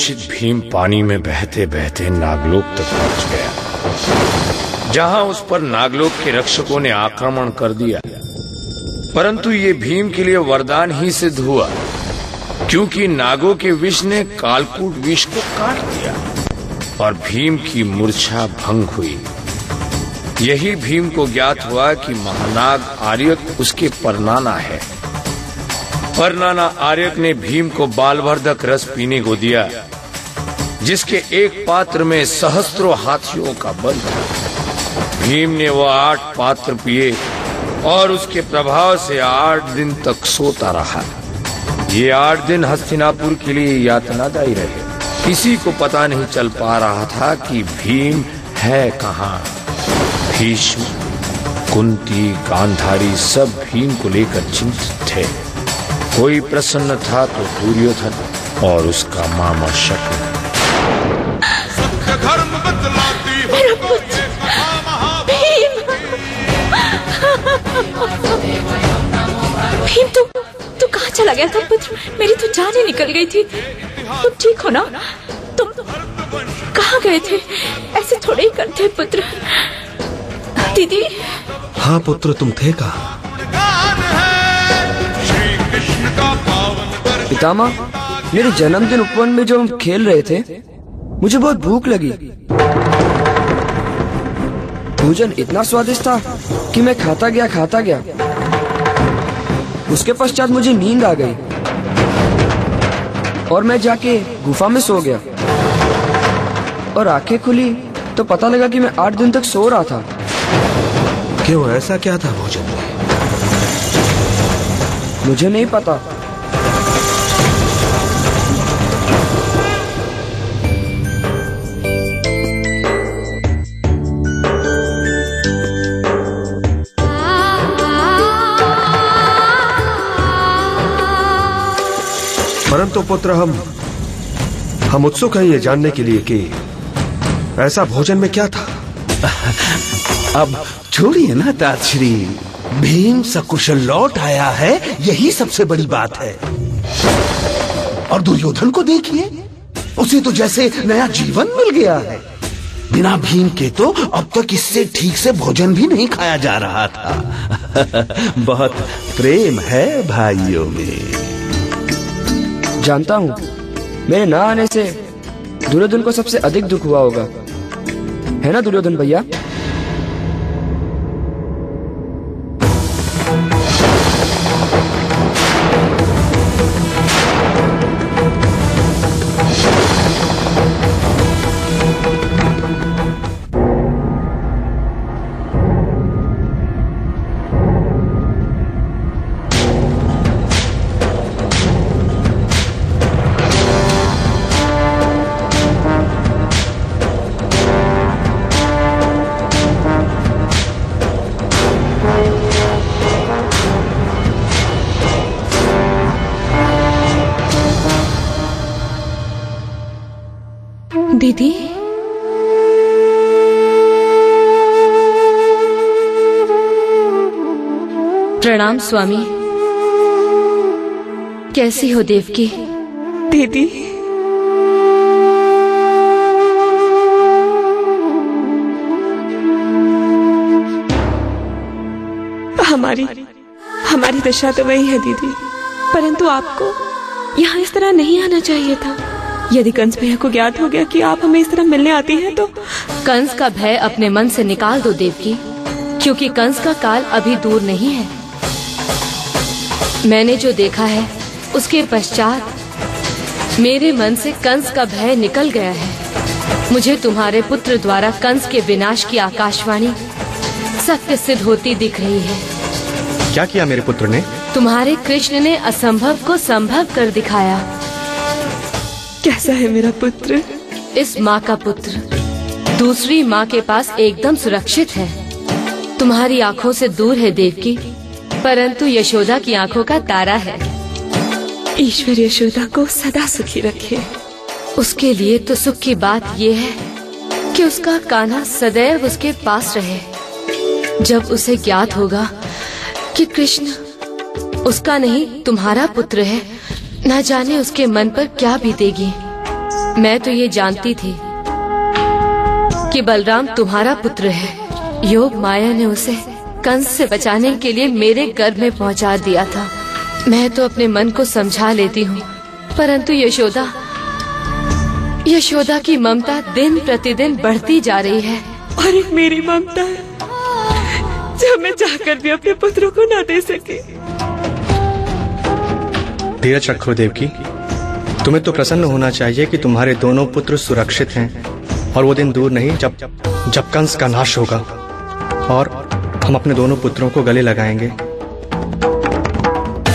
मूर्छित भीम पानी में बहते बहते नागलोक तक पहुंच गया, जहां उस पर नागलोक के रक्षकों ने आक्रमण कर दिया। परंतु ये भीम के लिए वरदान ही सिद्ध हुआ, क्योंकि नागों के विष ने कालकूट विष को काट दिया और भीम की मूर्छा भंग हुई। यही भीम को ज्ञात हुआ कि महानाग आर्यक उसके परनाना है। परनाना आर्यक ने भीम को बालवर्धक रस पीने को दिया, जिसके एक पात्र में सहस्त्रों हाथियों का बल था। भीम ने वो 8 पात्र पिए और उसके प्रभाव से 8 दिन तक सोता रहा। ये 8 दिन हस्तिनापुर के लिए यातनादायी रहे। किसी को पता नहीं चल पा रहा था कि भीम है कहाँ। भीष्म, कुंती, गांधारी सब भीम को लेकर चिंतित थे। कोई प्रसन्न था तो दुर्योधन और उसका मामा शकुनी। सत्य धर्म बतलाती हो मेरा पुत्र भीम। भीम तू कहाँ चला गया था पुत्र? मेरी तो जान ही निकल गई थी। तुम ठीक हो ना? तुम कहाँ गए थे? ऐसे थोड़े ही करते पुत्र। दीदी। हाँ पुत्र, तुम थे कहाँ? पितामह, मेरे जन्मदिन उपवन में जो हम खेल रहे थे, मुझे बहुत भूख लगी। भोजन इतना स्वादिष्ट था कि मैं खाता गया। उसके पश्चात मुझे नींद आ गई और मैं जाके गुफा में सो गया। और आंखें खुली तो पता लगा कि मैं 8 दिन तक सो रहा था। क्यों, ऐसा क्या था भोजन में? मुझे नहीं पता। परंतु पुत्र, हम उत्सुक हैं ये जानने के लिए कि ऐसा भोजन में क्या था। अब छोड़िए ना तातश्री, भीम सकुशल लौट आया है, यही सबसे बड़ी बात है। और दुर्योधन को देखिए, उसे तो जैसे नया जीवन मिल गया है। बिना भीम के तो अब तक इससे ठीक से भोजन भी नहीं खाया जा रहा था। बहुत प्रेम है भाइयों में। जानता हूँ, मेरे ना आने से दुर्योधन को सबसे अधिक दुख हुआ होगा, है ना दुर्योधन भैया? दीदी, प्रणाम स्वामी। कैसी हो देवकी? दीदी, हमारी दशा तो वही है दीदी, परंतु आपको यहाँ इस तरह नहीं आना चाहिए था। यदि कंस भैया को ज्ञात हो गया कि आप हमें इस तरह मिलने आती हैं तो। कंस का भय अपने मन से निकाल दो देवकी, क्योंकि कंस का काल अभी दूर नहीं है। मैंने जो देखा है उसके पश्चात मेरे मन से कंस का भय निकल गया है। मुझे तुम्हारे पुत्र द्वारा कंस के विनाश की आकाशवाणी सत्य सिद्ध होती दिख रही है। क्या किया मेरे पुत्र ने? तुम्हारे कृष्ण ने असंभव को संभव कर दिखाया। कैसा है मेरा पुत्र? इस माँ का पुत्र दूसरी माँ के पास एकदम सुरक्षित है। तुम्हारी आँखों से दूर है देवकी, परंतु यशोदा की आँखों का तारा है। ईश्वर यशोदा को सदा सुखी रखे। उसके लिए तो सुख की बात ये है कि उसका कान्हा सदैव उसके पास रहे। जब उसे ज्ञात होगा कि कृष्ण उसका नहीं तुम्हारा पुत्र है, न जाने उसके मन पर क्या बीतेगी। मैं तो ये जानती थी कि बलराम तुम्हारा पुत्र है। योग माया ने उसे कंस से बचाने के लिए मेरे गर्भ में पहुंचा दिया था। मैं तो अपने मन को समझा लेती हूँ, परंतु यशोदा की ममता दिन प्रतिदिन बढ़ती जा रही है। और एक मेरी ममता है जो मैं चाहकर भी अपने पुत्रों को ना दे सके। धीरज रखो देवकी, तुम्हें तो प्रसन्न होना चाहिए कि तुम्हारे दोनों पुत्र सुरक्षित हैं और वो दिन दूर नहीं जब कंस का नाश होगा और हम अपने दोनों पुत्रों को गले लगाएंगे।